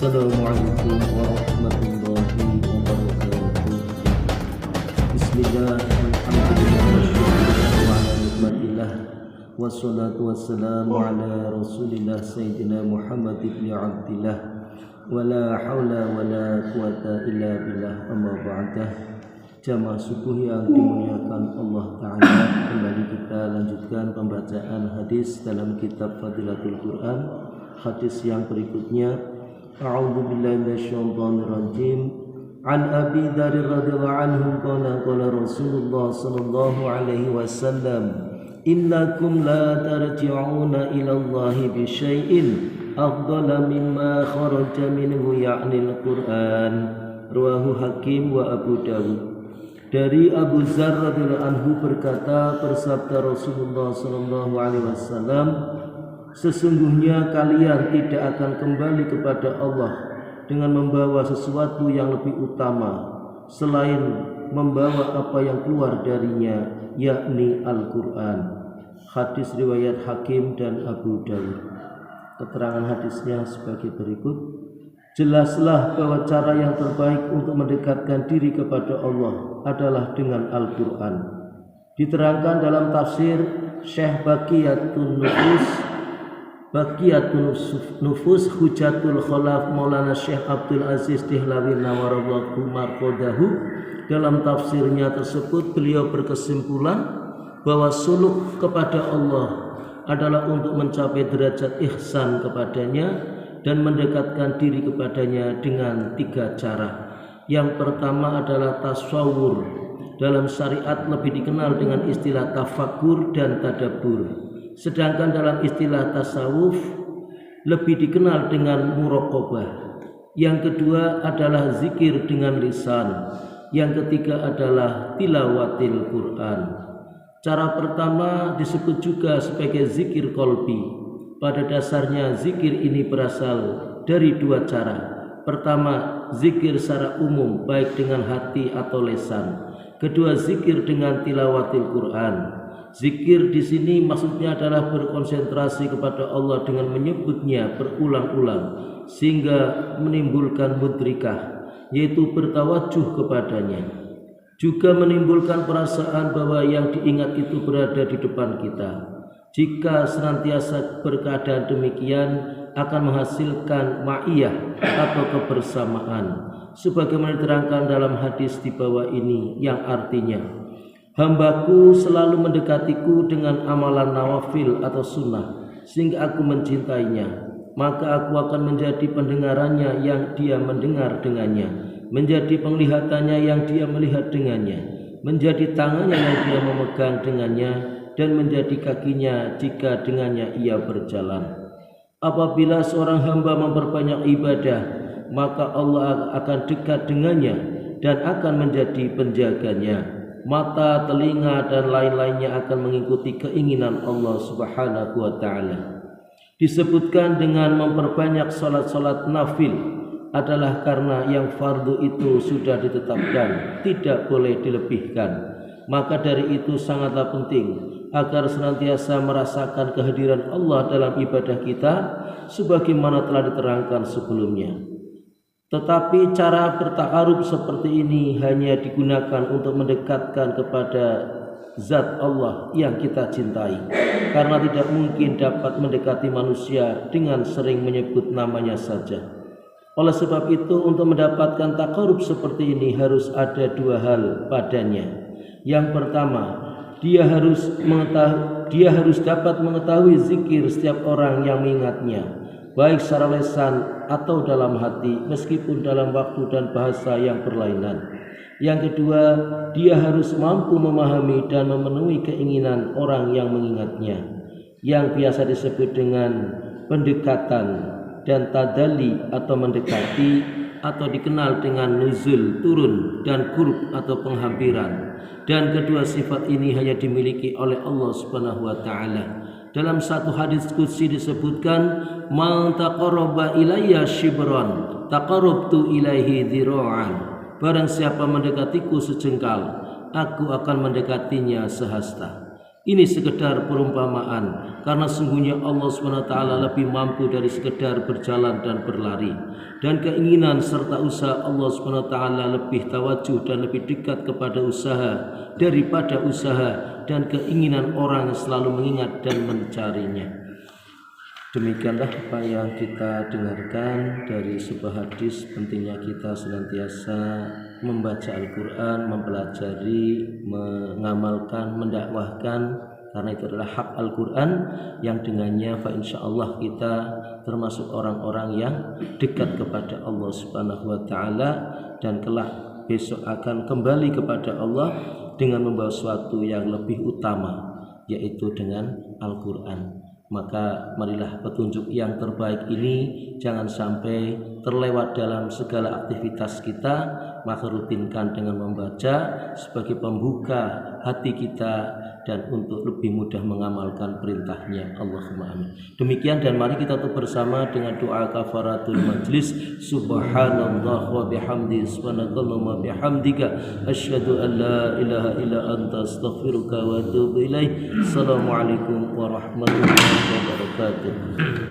Assalamualaikum warahmatullahi wabarakatuh. Bismillah, alhamdulillah, wasyukur wa ala nikmatillah, wassalatu wassalamu ala rasulillah sayyidina Muhammad ibn Abdillah, wala hawla wala quwata illa billah, amma ba'dah. Jamaah subuh yang dimuliakan Allah Ta'ala, kembali kita lanjutkan pembacaan hadis dalam kitab Fadilatul Quran. Hadis yang berikutnya, A'udzu billahi minasyaitonir rajim. An Abi Dzar radhiyallahu anhu qala Rasulullah sallallahu alaihi wasallam, innakum la tarji'una ila Allahi bi syai'in afdala mimma kharaja minhu ya'ni al-Qur'an. Rawahu Hakim wa Abu Dawud. Dari Abu Dzar radhiyallahu anhu berkata, bersabda Rasulullah sallallahu alaihi wasallam, sesungguhnya kalian tidak akan kembali kepada Allah dengan membawa sesuatu yang lebih utama selain membawa apa yang keluar darinya, yakni Al-Quran. Hadis riwayat Hakim dan Abu Dawud. Keterangan hadisnya sebagai berikut. Jelaslah bahwa cara yang terbaik untuk mendekatkan diri kepada Allah adalah dengan Al-Quran. Diterangkan dalam tafsir Syekh Baqiyatun Nufus Hujatul Khalaf Maulana Syekh Abdul Aziz Dihlawi Nawarallahu Marqadahu. Dalam tafsirnya tersebut beliau berkesimpulan bahwa suluk kepada Allah adalah untuk mencapai derajat ihsan kepadanya dan mendekatkan diri kepadanya dengan 3 cara. Yang pertama adalah tasawur. Dalam syariat lebih dikenal dengan istilah tafakur dan tadabbur. Sedangkan dalam istilah tasawuf lebih dikenal dengan muraqabah. Yang kedua adalah zikir dengan lisan. Yang ketiga adalah tilawatil Quran. Cara pertama disebut juga sebagai zikir qalbi. Pada dasarnya zikir ini berasal dari 2 cara. Pertama, zikir secara umum baik dengan hati atau lisan. Kedua, zikir dengan tilawatil Quran. Zikir di sini maksudnya adalah berkonsentrasi kepada Allah dengan menyebutnya berulang-ulang sehingga menimbulkan mudrikah, yaitu bertawajuh kepadanya. Juga menimbulkan perasaan bahwa yang diingat itu berada di depan kita. Jika senantiasa berkeadaan demikian akan menghasilkan ma'iyah atau kebersamaan, sebagaimana diterangkan dalam hadis di bawah ini, yang artinya, hambaku selalu mendekatiku dengan amalan nawafil atau sunnah sehingga aku mencintainya, maka aku akan menjadi pendengarannya yang dia mendengar dengannya, menjadi penglihatannya yang dia melihat dengannya, menjadi tangannya yang dia memegang dengannya, dan menjadi kakinya jika dengannya ia berjalan. Apabila seorang hamba memperbanyak ibadah, maka Allah akan dekat dengannya dan akan menjadi penjaganya. Mata, telinga, dan lain-lainnya akan mengikuti keinginan Allah Subhanahu wa ta'ala. Disebutkan dengan memperbanyak salat-salat nafil adalah karena yang fardu itu sudah ditetapkan, tidak boleh dilebihkan. Maka dari itu sangatlah penting agar senantiasa merasakan kehadiran Allah dalam ibadah kita sebagaimana telah diterangkan sebelumnya. Tetapi cara bertakarub seperti ini hanya digunakan untuk mendekatkan kepada zat Allah yang kita cintai, karena tidak mungkin dapat mendekati manusia dengan sering menyebut namanya saja. Oleh sebab itu, untuk mendapatkan takarub seperti ini harus ada 2 hal padanya. Yang pertama, dia harus dapat mengetahui zikir setiap orang yang mengingatnya, baik secara lisan atau dalam hati, meskipun dalam waktu dan bahasa yang berlainan. Yang kedua, dia harus mampu memahami dan memenuhi keinginan orang yang mengingatnya, yang biasa disebut dengan pendekatan dan tadalli atau mendekati, atau dikenal dengan nuzul, turun, dan qurb atau penghampiran. Dan kedua sifat ini hanya dimiliki oleh Allah Subhanahu wa ta'ala. Dalam satu hadis qudsi disebutkan, "Man taqarraba ilayya shibran, taqarrabtu ilaihi dhira'an." Barang siapa mendekatiku sejengkal, aku akan mendekatinya sehasta. Ini sekedar perumpamaan, karena sungguhnya Allah SWT lebih mampu dari sekedar berjalan dan berlari. Dan keinginan serta usaha Allah SWT lebih tawajuh dan lebih dekat kepada usaha daripada usaha dan keinginan orang yang selalu mengingat dan mencarinya. Demikianlah apa yang kita dengarkan dari sebuah hadis pentingnya kita senantiasa membaca Al-Quran, mempelajari, mengamalkan, mendakwahkan, karena itu adalah hak Al-Quran yang dengannya insyaallah kita termasuk orang-orang yang dekat kepada Allah Subhanahu wa taala dan kelak besok akan kembali kepada Allah dengan membawa sesuatu yang lebih utama, yaitu dengan Al-Quran. Maka marilah petunjuk yang terbaik ini jangan sampai terlewat dalam segala aktivitas kita, maka rutinkan dengan membaca sebagai pembuka hati kita dan untuk lebih mudah mengamalkan perintahnya. Allahumma amin. Demikian, dan mari kita tutup bersama dengan doa kafaratul majlis. Subhanallah wa bihamdi, subhanallah wa bihamdika, asyhadu an la ilaha illa anta, astaghfiruka wa atubu ilaih. Assalamualaikum warahmatullahi wabarakatuh.